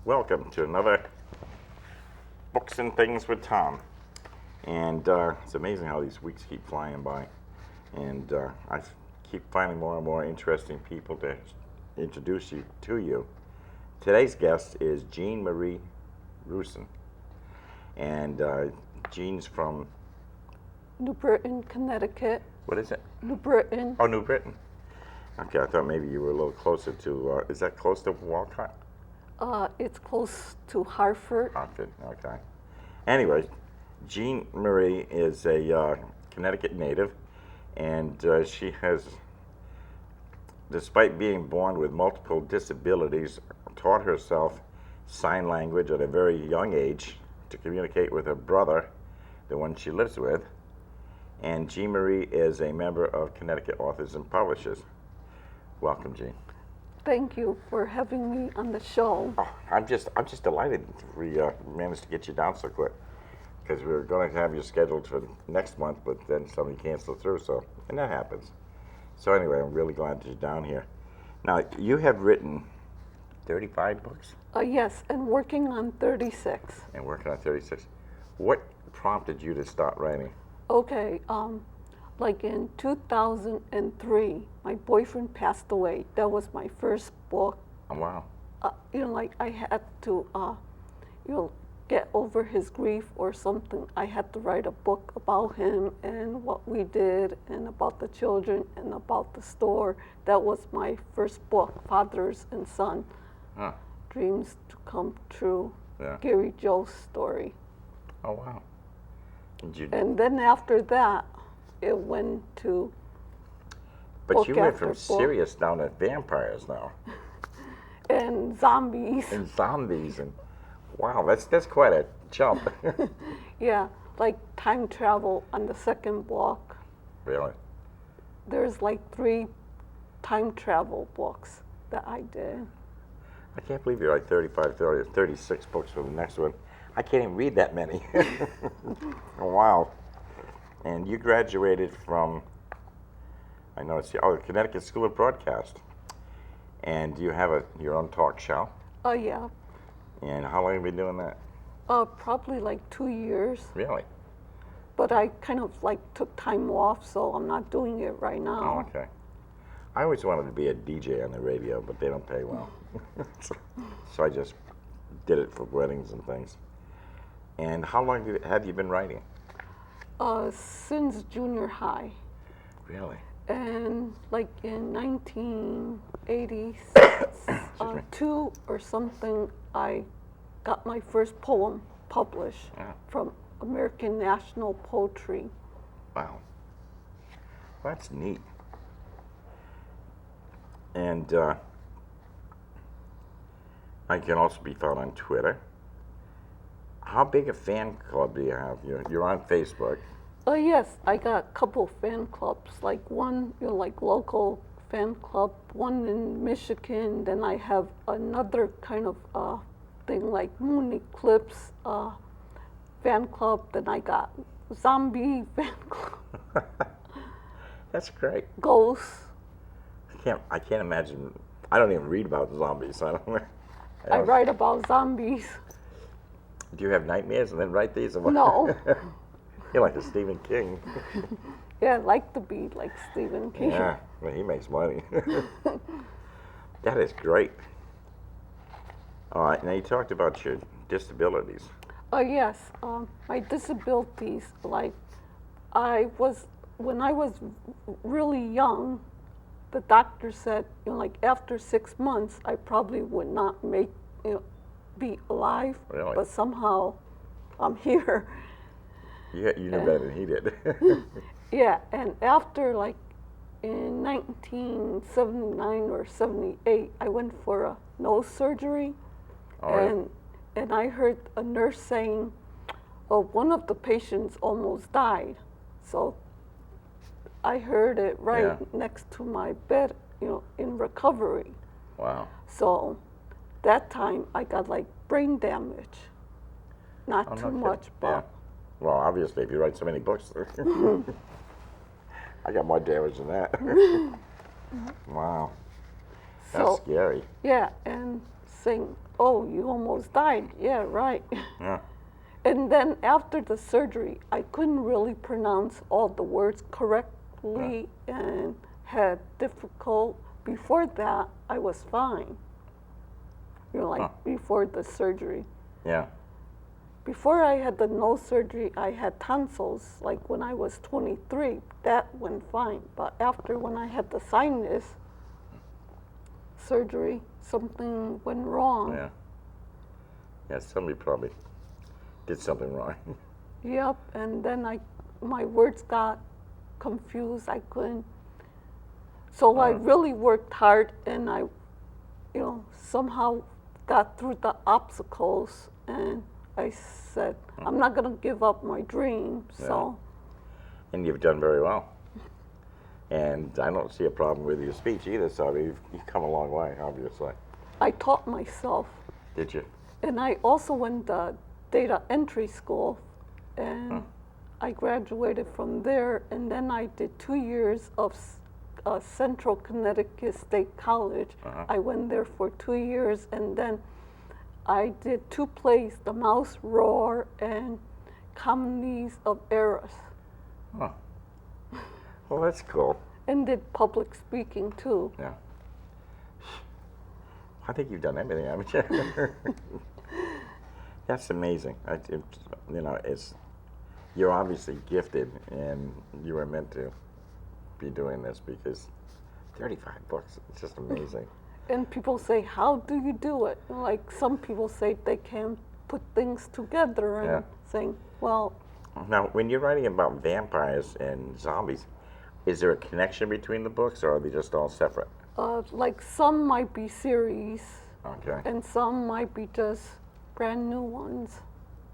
Welcome to another Books and Things with Tom. And it's amazing how these weeks keep flying by. And I keep finding more and more interesting people to introduce you to you. Today's guest is Jean Marie Rusin. And Jean's from... New Britain, Connecticut. What is it? New Britain. Oh, New Britain. Okay, I thought maybe you were a little closer to... is that close to Walcott? It's close to Hartford. Hartford, okay. Anyway, Jean Marie is a Connecticut native, and she has, despite being born with multiple disabilities, taught herself sign language at a very young age to communicate with her brother, the one she lives with. And Jean Marie is a member of Connecticut Authors and Publishers. Welcome, Jean. Thank you for having me on the show. Oh, I'm just delighted we managed to get you down so quick, because we were going to have you scheduled for next month, but then somebody canceled through. So, and that happens. So anyway, I'm really glad that you're down here. Now, you have written 35 books. Yes, and working on 36. And working on 36. What prompted you to start writing? Okay, like in 2003, my boyfriend passed away. That was my first book. Oh, wow. Like I had to, get over his grief or something. I had to write a book about him and what we did and about the children and about the store. That was my first book, Fathers and Son, Dreams to Come True, Gary Joe's story. Oh, wow. And then after that, it went to But you went from serious down to vampires now. And zombies. And zombies, and wow, that's quite a jump. Yeah, like time travel on the second book. Really? There's like 3 time travel books that I did. I can't believe you write 35, 30, 36 books for the next one. I can't even read that many. Oh, wow. And you graduated from, I know it's the Connecticut School of Broadcast. And you have your own talk show. Oh, yeah. And how long have you been doing that? Probably like 2 years. Really? But I kind of like took time off, so I'm not doing it right now. Oh, okay. I always wanted to be a DJ on the radio, but they don't pay well. So I just did it for weddings and things. And how long have you been writing? Since junior high. Really? And like in 1982 or something, I got my first poem published from American National Poetry. Wow. That's neat. And I can also be found on Twitter. How big a fan club do you have? You're on Facebook. Oh yes, I got a couple fan clubs. Like one, like local fan club. One in Michigan. Then I have another kind of thing like Moon Eclipse fan club. Then I got zombie fan club. That's great. Ghosts. I can't imagine. I don't even read about zombies. I write about zombies. Do you have nightmares and then write these? No. You're like a Stephen King. Yeah, I like to be like Stephen King. Yeah, well, he makes money. That is great. All right, now you talked about your disabilities. Oh yes, my disabilities, like when I was really young, the doctor said, like after 6 months, I probably would not be alive. Really? But somehow I'm here. You knew better than he did. Yeah, and after like in 1979 or 78, I went for a nose surgery. Right. And I heard a nurse saying, oh, one of the patients almost died. So I heard it right next to my bed, in recovery. Wow. So that time I got like brain damage. Not too much, but. Yeah. Well, obviously, if you write so many books, I got more damage than that. Wow. That's scary. Yeah, and oh, you almost died. Yeah, right. Yeah. And then after the surgery, I couldn't really pronounce all the words correctly and had difficult. Before that, I was fine. You know, like Huh. before the surgery. Yeah. Before I had the nose surgery, I had tonsils. Like when I was 23, that went fine. But after when I had the sinus surgery, something went wrong. Yeah. Yeah, somebody probably did something wrong. Yep, and then my words got confused. I couldn't. So I really worked hard, and I, somehow got through the obstacles. And I said, I'm not gonna give up my dream. So, And you've done very well. And I don't see a problem with your speech either, so you've come a long way, obviously. I taught myself, Did you? and I also went to data entry school, and I graduated from there. And then I did 2 years of Central Connecticut State College. I went there for 2 years, and then I did 2 plays, The Mouse Roar and Comedies of Errors, Huh. Well, that's cool. and did public speaking too. Yeah. I think you've done everything, haven't you? That's amazing. You're obviously gifted, and you were meant to be doing this because 35 books, it's just amazing. And people say, how do you do it? Like some people say they can't put things together, and saying, well, Now, when you're writing about vampires and zombies, is there a connection between the books, or are they just all separate? like some might be series, Okay. and some might be just brand new ones.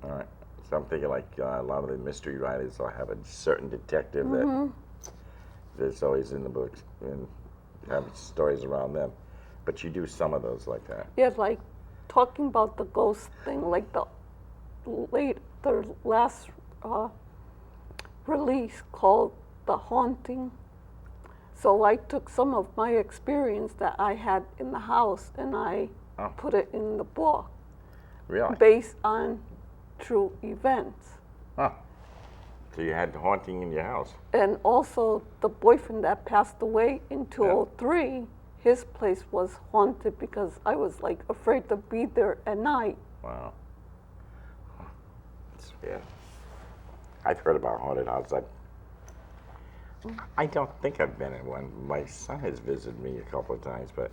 All right. So I'm thinking like a lot of the mystery writers will have a certain detective that that's always in the books and have stories around them. But you do some of those like that. Yeah, like talking about the ghost thing, like the last release called The Haunting. So I took some of my experience that I had in the house and I put it in the book Really? based on true events. Huh. So you had the haunting in your house. And also the boyfriend that passed away in 2003, his place was haunted because I was like afraid to be there at night. Wow. Yeah. I've heard about haunted houses. I don't think I've been in one. My son has visited me a couple of times, but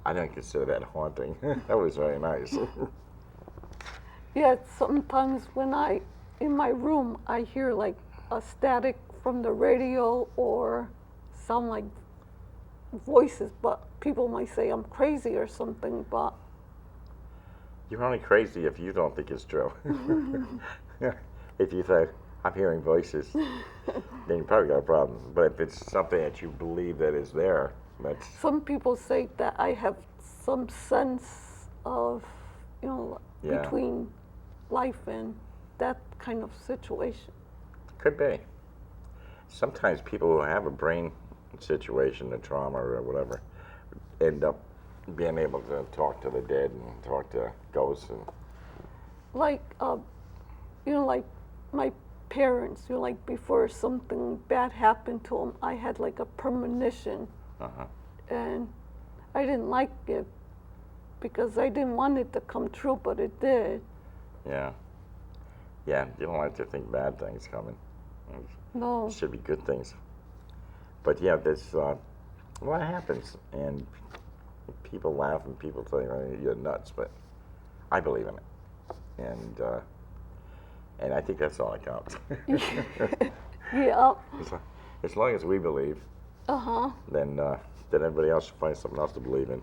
I don't consider that haunting. That was very nice. Yeah, sometimes when in my room, I hear like a static from the radio or sound like voices, but people might say I'm crazy or something, but You're only crazy if you don't think it's true. If you say, I'm hearing voices, then you probably got a problem. But if it's something that you believe that is there, that's... some people say that I have some sense of, between life and that kind of situation. Could be. Sometimes people who have a brain situation, a trauma or whatever, end up being able to talk to the dead and talk to ghosts. And Like, like my parents, like before something bad happened to them, I had like a premonition, and I didn't like it because I didn't want it to come true, but it did. yeah. Yeah, you don't like to think bad things coming. No. It should be good things. But yeah, there's a lot happens, and people laugh and people say, oh, you're nuts, but I believe in it. And I think that's all that counts. Yeah. As long as we believe, then everybody else should find something else to believe in.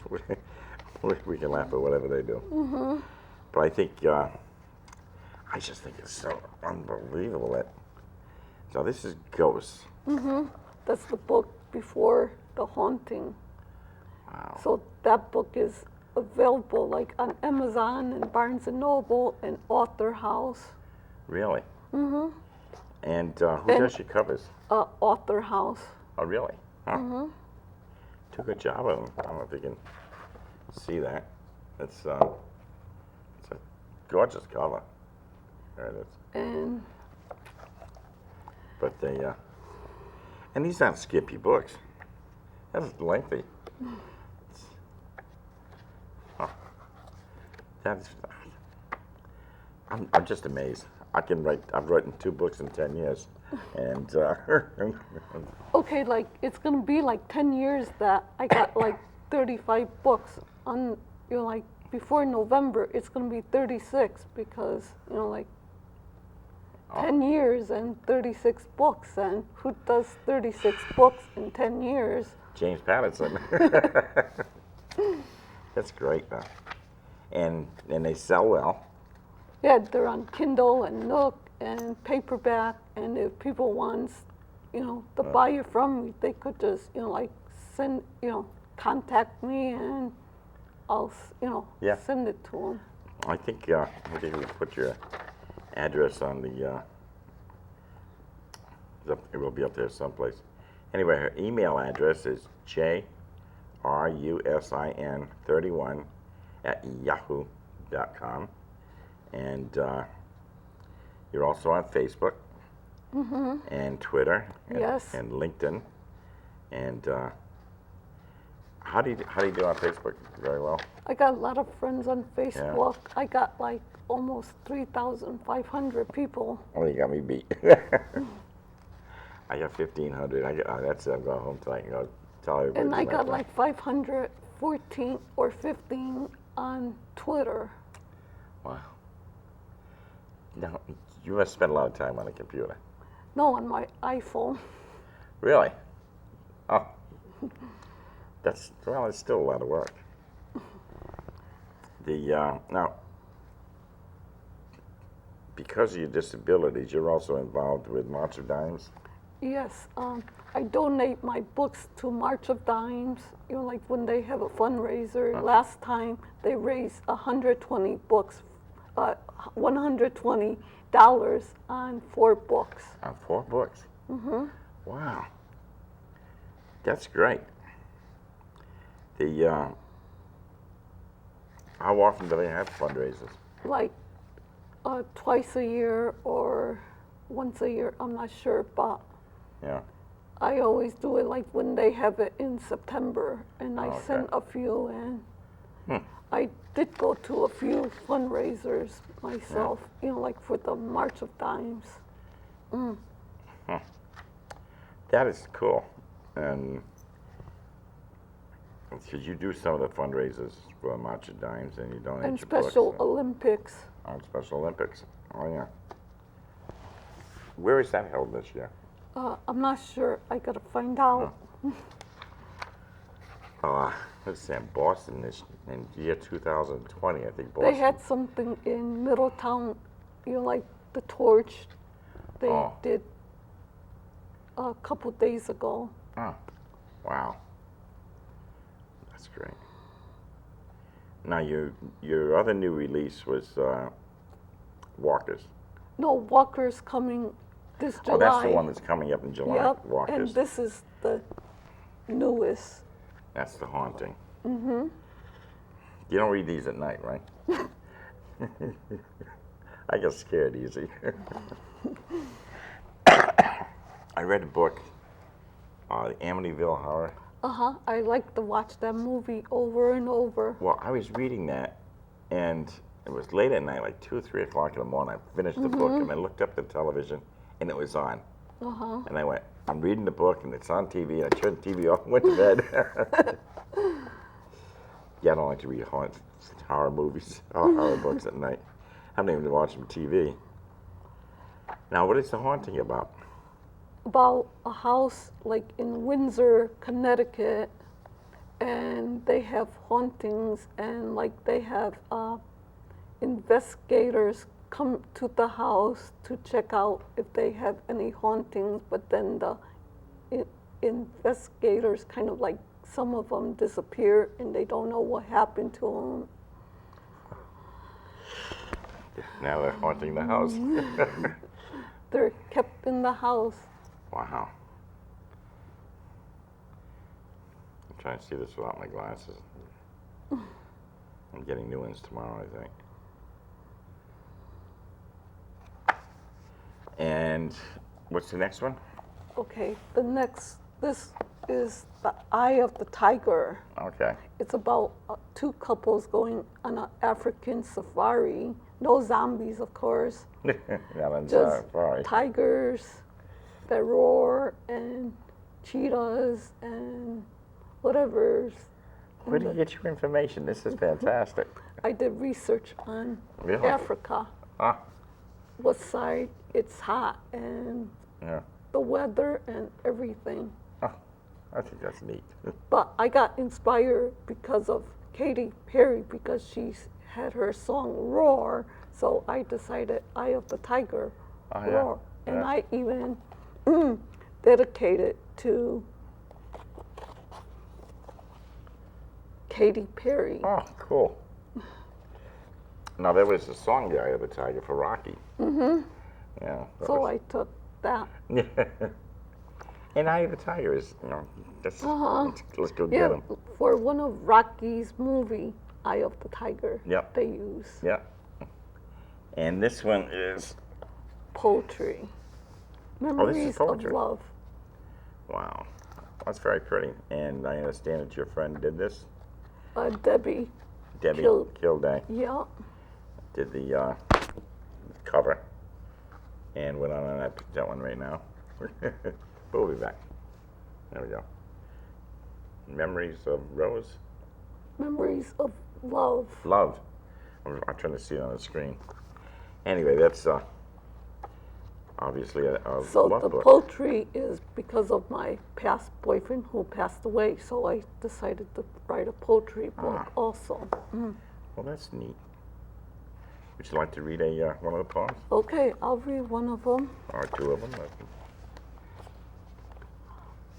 We can laugh at whatever they do. But I think, I just think it's so unbelievable that, so this is Ghosts. That's the book before The Haunting. Wow. So that book is available like on Amazon and Barnes & Noble and Author House. Really? And who does your covers? Author House. Oh, really? Huh. Do a good job of them. I don't know if you can see that. It's gorgeous cover. There it is. And But they, and these aren't skimpy books. That's lengthy. Oh, that's, I'm just amazed. I've written 2 books in 10 years. And, okay, like it's gonna be like 10 years that I got like 35 books on, like before November, it's gonna be 36 because, like 10 years and 36 books, and who does 36 books in 10 years? James Patterson. That's great, though. And they sell well. Yeah, they're on Kindle and Nook and paperback, and if people want, to buy it from me, they could just, like send, contact me and I'll, send it to them. I think we put your address on the, it will be up there someplace. Anyway, her email address is jrusin31@yahoo.com. And you're also on Facebook and Twitter and LinkedIn. And how do you do on Facebook? Very well. I got a lot of friends on Facebook. Yeah. I got like almost 3,500 people. Oh, you got me beat. I got 1,500. That's it. I'm going home tonight and go tell everybody. And I got like 514 or 15 on Twitter. Wow. Now, you must spend a lot of time on the computer. No, on my iPhone. Really? Oh. It's still a lot of work. Now, because of your disabilities, you're also involved with March of Dimes? Yes, I donate my books to March of Dimes. Like when they have a fundraiser. Last time they raised 120 books, $120 on 4 books. On 4 books? Mm-hmm. Wow. That's great. How often do they have fundraisers? Like twice a year or once a year, I'm not sure, but yeah. I always do it like when they have it in September, and I send a few, and I did go to a few fundraisers myself, like for the March of Dimes. That is cool. And because you do some of the fundraisers for March of Dimes, and you donate and your books. Special Olympics. On Special Olympics. Oh, yeah. Where is that held this year? I'm not sure. I gotta find out. Let's say in Boston in year 2020, I think Boston. They had something in Middletown, like the torch. They did a couple days ago. Oh, wow. That's great. Now, your other new release was Walkers. No, Walker's coming this July. Oh, that's the one that's coming up in July. Yep, Walkers. and this is the newest. That's The Haunting. Mm-hmm. You don't read these at night, right? I get scared easy. I read a book, The Amityville Horror. I like to watch that movie over and over. Well, I was reading that, and it was late at night, like 2 or 3 o'clock in the morning. I finished the book, and I looked up the television, and it was on. And I went, I'm reading the book, and it's on TV, and I turned the TV off and went to bed. Yeah, I don't like to read horror movies, or horror books at night. I don't even watch them TV. Now, what is The Haunting about? About a house like in Windsor, Connecticut, and they have hauntings, and like they have investigators come to the house to check out if they have any hauntings, but then the investigators kind of like some of them disappear and they don't know what happened to them. Now they're haunting the house. They're kept in the house. Wow. I'm trying to see this without my glasses. I'm getting new ones tomorrow, I think. And what's the next one? Okay, this is The Eye of the Tiger. Okay. It's about two couples going on an African safari. No zombies, of course. Yeah, that's Just sorry. tigers that roar and cheetahs and whatever's. Where do you get your information? This is fantastic. I did research on Really? Africa, Ah, what side it's hot, and yeah. the weather and everything. Oh, I think that's neat. But I got inspired because of Katy Perry, because she's had her song Roar, so I decided Eye of the Tiger, Oh, yeah. Roar. And Yeah. I even dedicated to Katy Perry. Oh, cool. Now, there was a song, The Eye of the Tiger, for Rocky. Mm-hmm. Yeah. So I took that. Yeah. And Eye of the Tiger is, that's, let's go get Yeah, him. for one of Rocky's movie, Eye of the Tiger, Yep. they use Yeah. And this one is, poetry. Memories poetry. of Love. wow, that's very pretty. And I understand that your friend did this. Debbie, Debbie Killed- Kilday yeah. did the cover. And went on, and I picked that one right now. But we'll be back. There we go. Memories of Rose? Memories of Love. Love. I'm trying to see it on the screen. Anyway, that's obviously a So love the book. poetry is because of my past boyfriend who passed away, so I decided to write a poetry book also. Well, that's neat. Would you like to read one of the poems? Okay, I'll read one of them. Or two of them?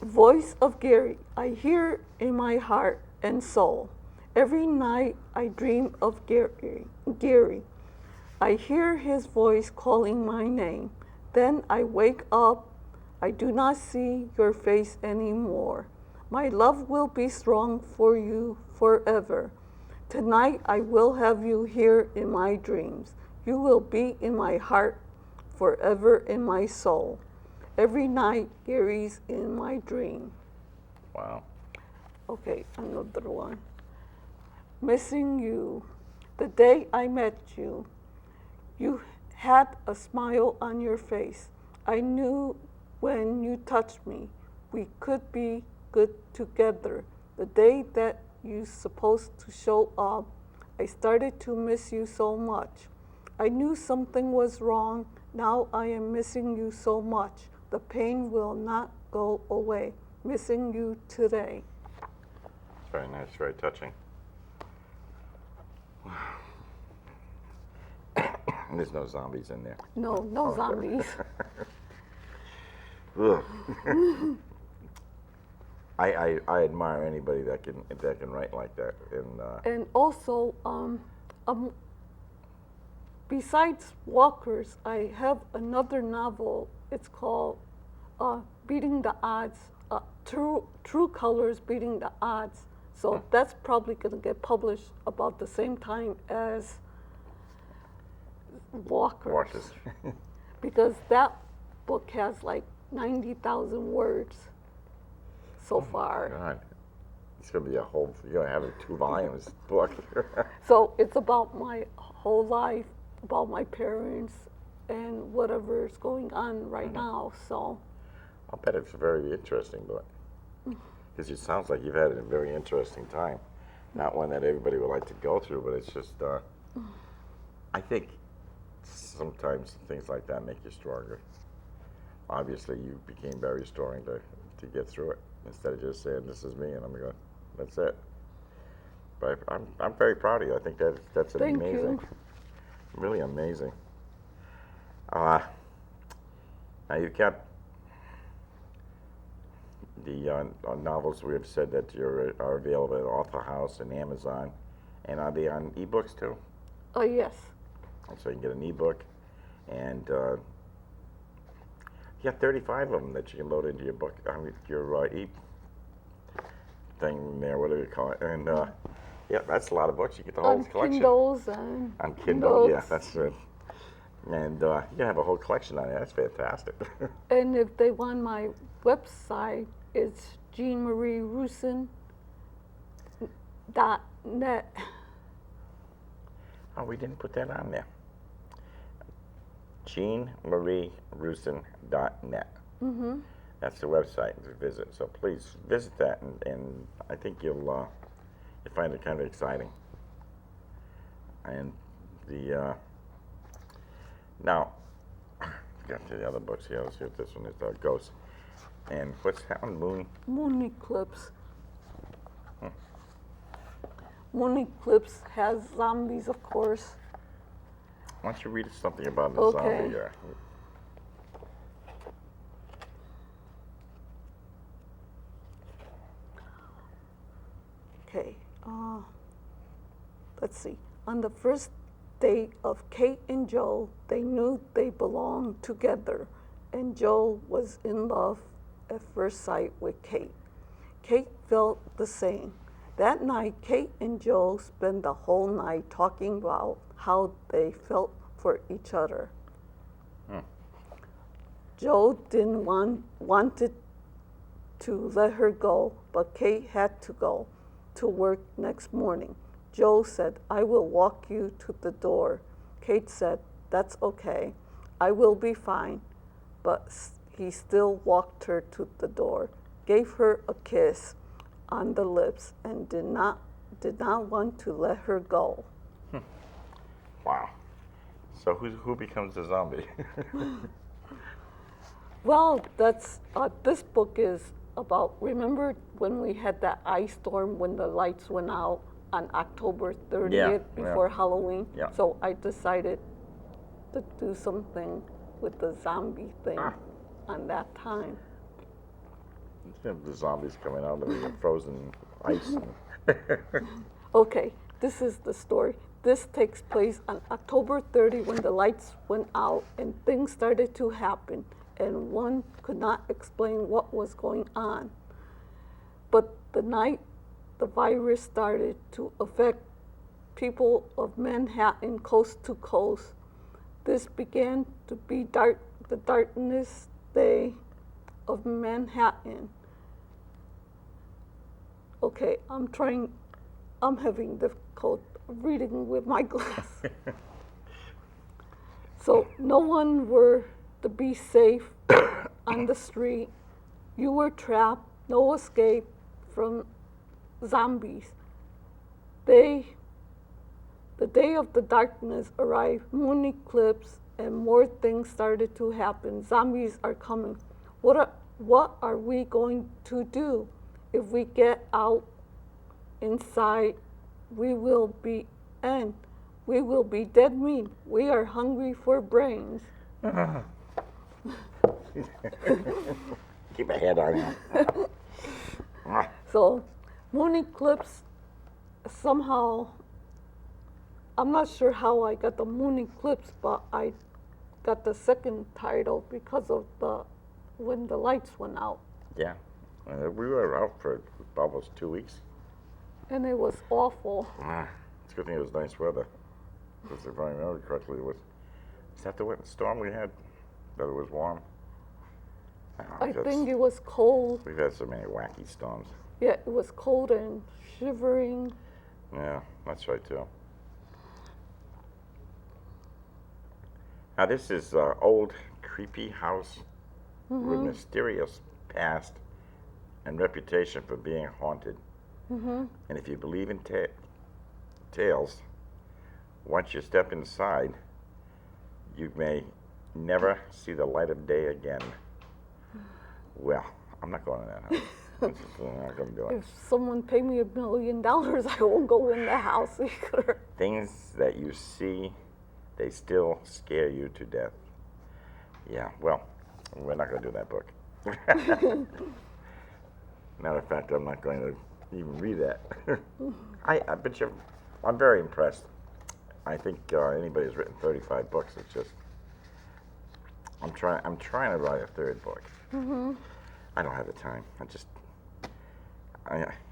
Voice of Gary, I hear in my heart and soul. Every night I dream of Gary. I hear his voice calling my name. Then I wake up. I do not see your face anymore. My love will be strong for you forever. Tonight I will have you here in my dreams. You will be in my heart, forever in my soul. Every night Gary's in my dream. Wow. Okay, another one. Missing you. The day I met you, you had a smile on your face. I knew when you touched me, we could be good together. The day that you supposed to show up, I started to miss you so much. I knew something was wrong. Now I am missing you so much. The pain will not go away. Missing you today. Very nice, very touching. There's no zombies in there. No zombies. Ugh. I admire anybody that can write like that. And also, besides Walker's, I have another novel. It's called Beating the Odds, True Colors Beating the Odds. So that's probably going to get published about the same time as Walker's. Watches. Because that book has like 90,000 words so far. God, it's gonna be a whole. You're gonna have a 2 volumes book. So it's about my whole life, about my parents, and whatever's going on right now. So I'll bet it's a very interesting book. Because it sounds like you've had a very interesting time. Not one that everybody would like to go through, but it's just. I think sometimes things like that make you stronger. Obviously, you became very strong to get through it instead of just saying, "This is me," and I'm going, "That's it." But I'm very proud of you. I think that's Thank amazing, you. really amazing. Now you've got the novels. We have said that are available at Author House and Amazon, and are they on ebooks too? Yes. So you can get an ebook, and you got 35 of them that you can load into your book. Your thing there. What do you call it? And yeah, that's a lot of books. You get the whole On collection. Kindles and On Kindle, yeah, books. that's it. And you can have a whole collection on it. That's fantastic. And if they want my website, it's jeanmarierusin.net. Oh, we didn't put that on there. JeanMarieRusin.net. Mm-hmm. That's the website to visit. So please visit that, and I think you'll find it kind of exciting. And the now, got to the other books here. Let's see what this one is. Ghosts. And what's happened? Moon eclipse. Moon eclipse has zombies, of course. Why don't you read us something about the Okay. zombie? Okay, let's see. On the first day of Kate and Joe, they knew they belonged together, and Joe was in love at first sight with Kate. Kate felt the same. That night, Kate and Joe spent the whole night talking about how they felt for each other. Joe didn't wanted to let her go, but Kate had to go to work next morning. Joe said, "I will walk you to the door." Kate said, "That's okay. I will be fine." But he still walked her to the door, gave her a kiss on the lips, and did not want to let her go. Wow. So who becomes the zombie? Well, that's this book is about. Remember when we had that ice storm when the lights went out on October 30th before Halloween? Yeah. So I decided to do something with the zombie thing on that time. The zombies coming out of the frozen ice. Okay, this is the story. This takes place on October 30 when the lights went out and things started to happen, and one could not explain what was going on. But the night the virus started to affect people of Manhattan coast to coast, this began to be the darkness day of Manhattan. Okay, I'm having difficult reading with my glasses. So no one were to be safe on the street. You were trapped, no escape from zombies. The day of the darkness arrived, moon eclipse, and more things started to happen. Zombies are coming. What are we going to do? If we get out inside, we will be dead meat. We are hungry for brains. Keep a head on him. So, moon eclipse, somehow, I'm not sure how I got the moon eclipse, but I got the second title because of when the lights went out. Yeah. We were out for almost 2 weeks. And it was awful. It's a good thing it was nice weather. Because if I remember correctly, is that the winter storm we had? That it was warm? I think it was cold. We've had so many wacky storms. Yeah, it was cold and shivering. Yeah, that's right too. Now this is old creepy house with mysterious past and reputation for being haunted. And if you believe in tales, once you step inside, you may never see the light of day again. Well, I'm not going to that house. I'm not going to do it. If someone paid me $1 million, I won't go in the house either. Things that you see, they still scare you to death. Yeah, well, we're not going to do that book. Matter of fact, I'm not going to even read that. But I'm very impressed. I think anybody who's written 35 books, it's just, I'm trying to write a third book. I don't have the time.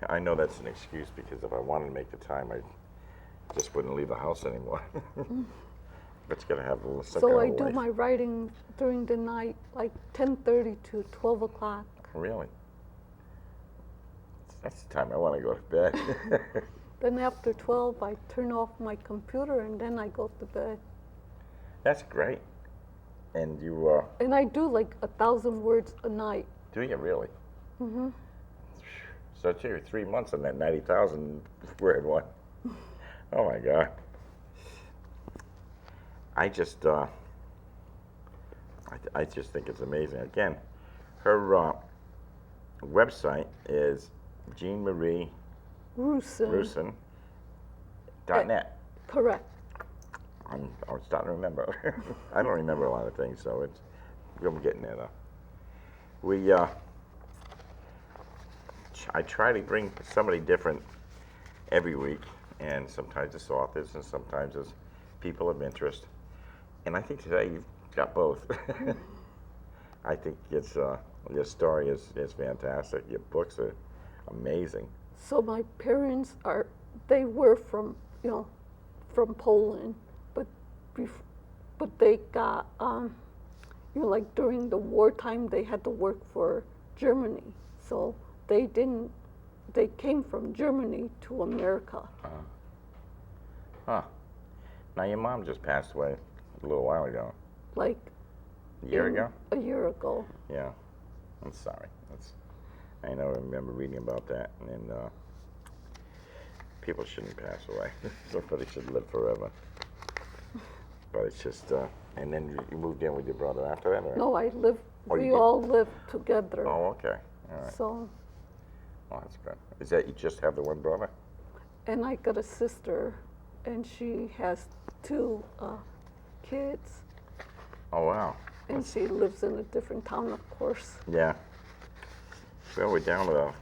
I know that's an excuse because if I wanted to make the time, I just wouldn't leave the house anymore. But you gotta have a little sick So I of do life. my writing during the night, like 10:30 to 12 o'clock. Really? That's the time I want to go to bed. Then after 12, I turn off my computer and then I go to bed. That's great. And you, And I do like 1,000 words a night. do you really? Mm-hmm. So you're 3 months on that 90,000 word one. Oh my God. I just, I just think it's amazing. Again, her website is Jean Marie Rusin. Rusin.net. Correct. I'm starting to remember. I don't remember a lot of things, so I'm getting there though. I try to bring somebody different every week, and sometimes it's authors, and sometimes it's people of interest. And I think today you've got both. I think it's your story is fantastic. Your books are amazing. So my parents they were from, from Poland, but but they got, like during the wartime, they had to work for Germany. So they came from Germany to America. Huh. Now your mom just passed away a little while ago. Like A year ago? A year ago. Yeah. I'm sorry. I remember reading about that, and people shouldn't pass away. Somebody should live forever. But it's just, and then you moved in with your brother after that, or? No, Oh, you we did? all lived together. Oh, okay. All right. So, Oh, that's good. Is that you just have the one brother? and I got a sister, and she has 2 kids, Oh, wow. and she lives in a different town, of course. Yeah. Well, we're down to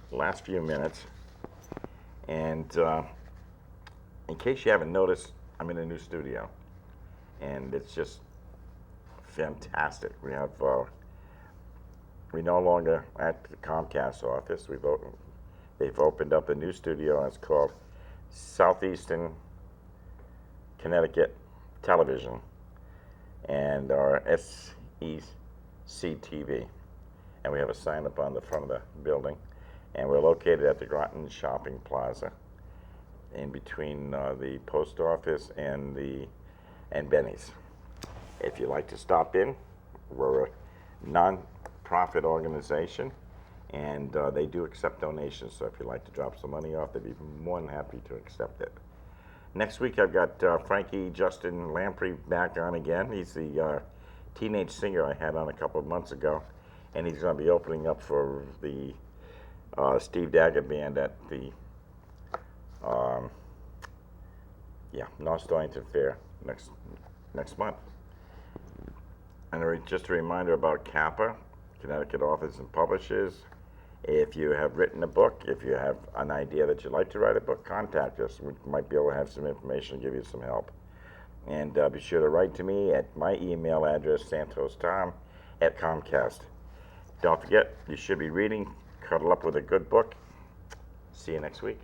the last few minutes. And in case you haven't noticed, I'm in a new studio. And it's just fantastic. We're no longer at the Comcast office. They've opened up a new studio, and it's called Southeastern Connecticut Television, and our SECTV. And we have a sign up on the front of the building. And we're located at the Groton Shopping Plaza, in between the post office and Benny's. If you'd like to stop in, we're a non-profit organization, and they do accept donations. So if you'd like to drop some money off, they'd be more than happy to accept it. Next week, I've got Frankie Justin Lamprey back on again. He's the teenage singer I had on a couple of months ago, and he's going to be opening up for the Steve Daggett band at the North Stonington Fair next month. And just a reminder about CAPA, Connecticut Authors and Publishers. If you have written a book, if you have an idea that you'd like to write a book, contact us. We might be able to have some information and give you some help. And be sure to write to me at my email address, santostom@comcast. Don't forget, you should be reading. Cuddle up with a good book. See you next week.